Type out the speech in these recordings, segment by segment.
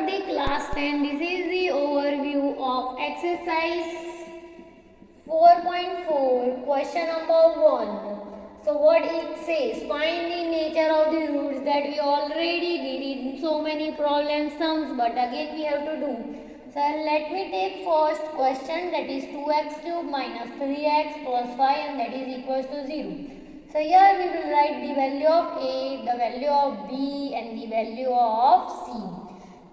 the class 10. This is the overview of exercise 4.4, question number 1. So what it says, find the nature of the roots, that we already did in so many problem sums, but again we have to do. So let me take first question, that is 2x cube minus 3x plus 5, and that is equals to 0. So here we will write the value of A, the value of B, and the value of C.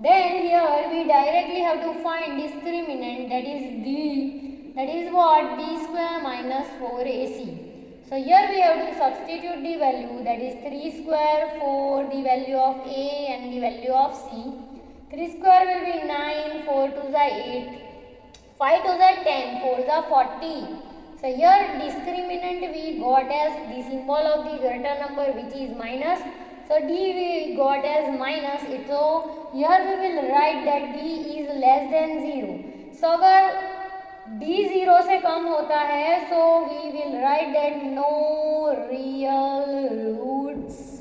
Then here we directly have to find discriminant, that is B, that is what? B square minus 4AC. So here we have to substitute the value, that is 3 square, 4, the value of A and the value of C. 3 square will be 9, 4 to the 8, 5 to the 10, 4 the 40. So here discriminant we got as the symbol of the greater number, which is minus. So D we got as minus. So here we will write that D is less than 0. So अगर D 0 से कम होता है, so we will write that no real roots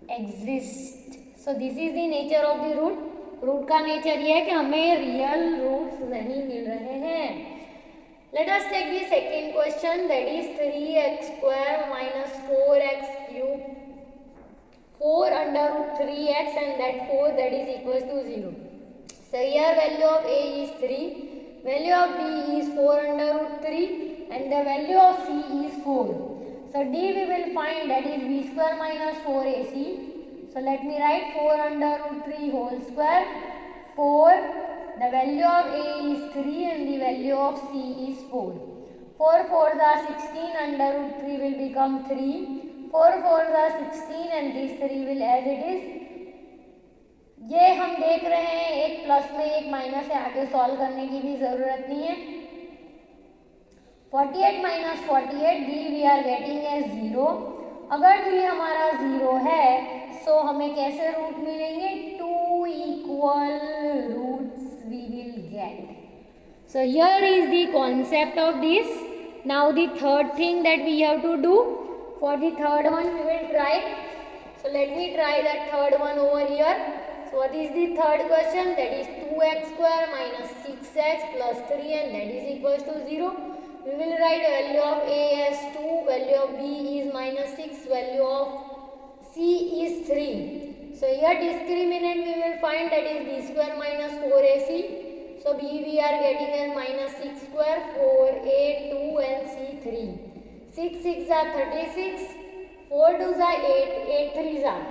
exist. So this is the nature of the root. Root का nature ये है कि हमें real roots नहीं मिल रहे हैं. Let us take the second question, that is 3x square minus 4x cube, 4 under root 3x, and that 4, that is equals to 0. So here value of A is 3, value of B is 4 under root 3, and the value of C is 4. So D we will find, that is B square minus 4AC. So let me write 4 under root 3 whole square, 4. The value of A is 3 and the value of C is 4. 4 4s are 16, under root 3 will become 3. 4 4s are 16 and this 3 will as it is. ये हम देख रहे हैं एक plus में एक minus है, आगे सॉल्व करने की भी ज़रूरत नहीं है. 48 minus 48, D we are getting as 0. अगर D हमारा 0 है, so हमें कैसे रूट मिलेंगे? 2 equal roots we will get. So here is the concept of this. Now the third thing that we have to do, for the third one we will try. So let me try that third one over here. So what is the third question? That is 2x square minus 6x plus 3, and that is equals to 0. We will write value of A as 2, value of B is minus 6, value of C is 3. So here discriminant we will find, that is B square minus 4AC. So B we are getting as minus 6 square, 4A, 2 and C 3. 6 6 are 36, 4 2s are 8, 8 3s are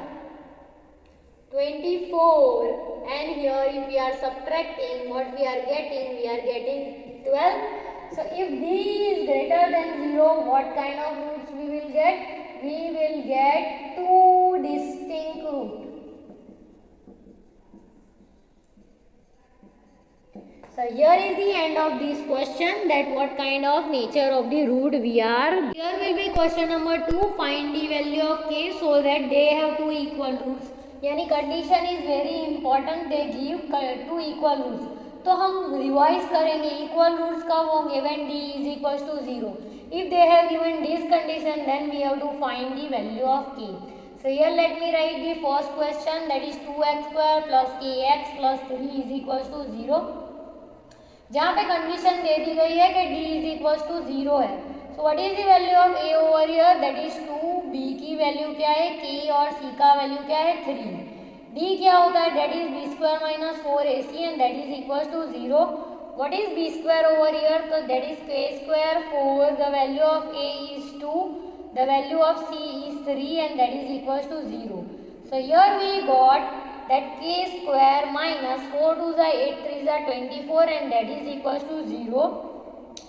24, and here if we are subtracting, what we are getting? We are getting 12. So if D is greater than 0, what kind of roots we will get? We will get two distinct roots. So here is the end of this question, that what kind of nature of the root we are. Here will be question number 2, find the value of K so that they have two equal roots. यानी condition is very important, they give two equal roots. तो हम revise करेंगे equal roots कब होंगे? When D is equals to 0. If they have given this condition, then we have to find the value of K. So here let me write the first question, that is 2x square plus kx plus 3 is equals to 0. जहाँ पे condition दे दी गई है कि D is equals to 0 है. So what is the value of A over here? That is 2. B की value क्या है? K और C का वैल्यू क्या है? 3. D क्या होता है? That is B square minus 4AC, and that is equals to 0. What is B square over here? So that is K square 4. The value of A is 2. The value of C is 3, and that is equals to 0. So here we got that K square minus 4 2s are 8 3s are 24, and that is equals to 0.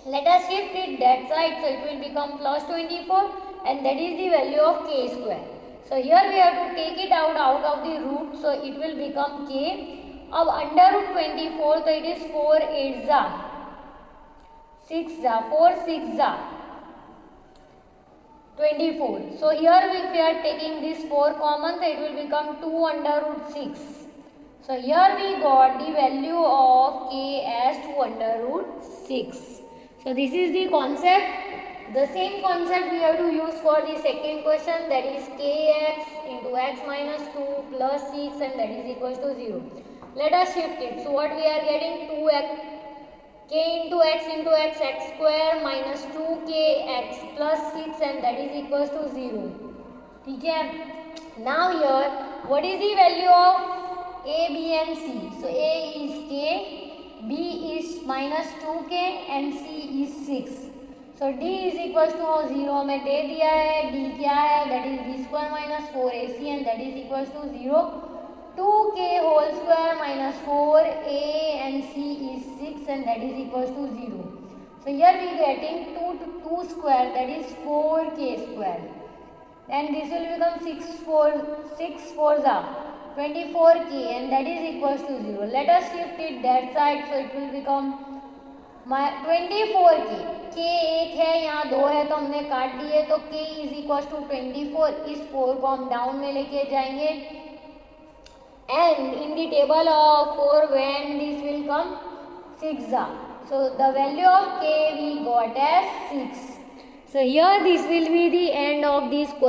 Let us shift it that side, so it will become plus 24, and that is the value of K square. So here we have to take it out of the root, so it will become K. अब under root 24, so it is 4 8s are 6s are 4 6s are 24. So here if we are taking this 4 common, so it will become 2 under root 6. So here we got the value of K as 2 under root 6. So this is the concept. The same concept we have to use for the second question, that is kx into x minus 2 plus 6, and that is equals to 0. Let us shift it. So what we are getting, 2x k into x square minus 2kx plus 6 and that is equals to 0. ठीक है. Now here what is the value of a, b and c? So a is k, b is minus 2k and c is 6. So d is equals to 0 हमें दे दिया है. d क्या है? That is b square minus 4ac and that is equals to 0. 2k whole square minus 4a and c is 6 and that is equals to 0. So here we getting 2 square, that is 4k square. And this will become 6 4s are 24k and that is equals to 0. Let us shift it that side, so it will become 24k. k एक है, यहाँ 2 है तो हमने काट दिए, तो k is equals to 24. इस 4 को हम डाउन में लेके जाएंगे. And in the table of 4 when this will come 6. So the value of k we got as 6. So here this will be the end of this question.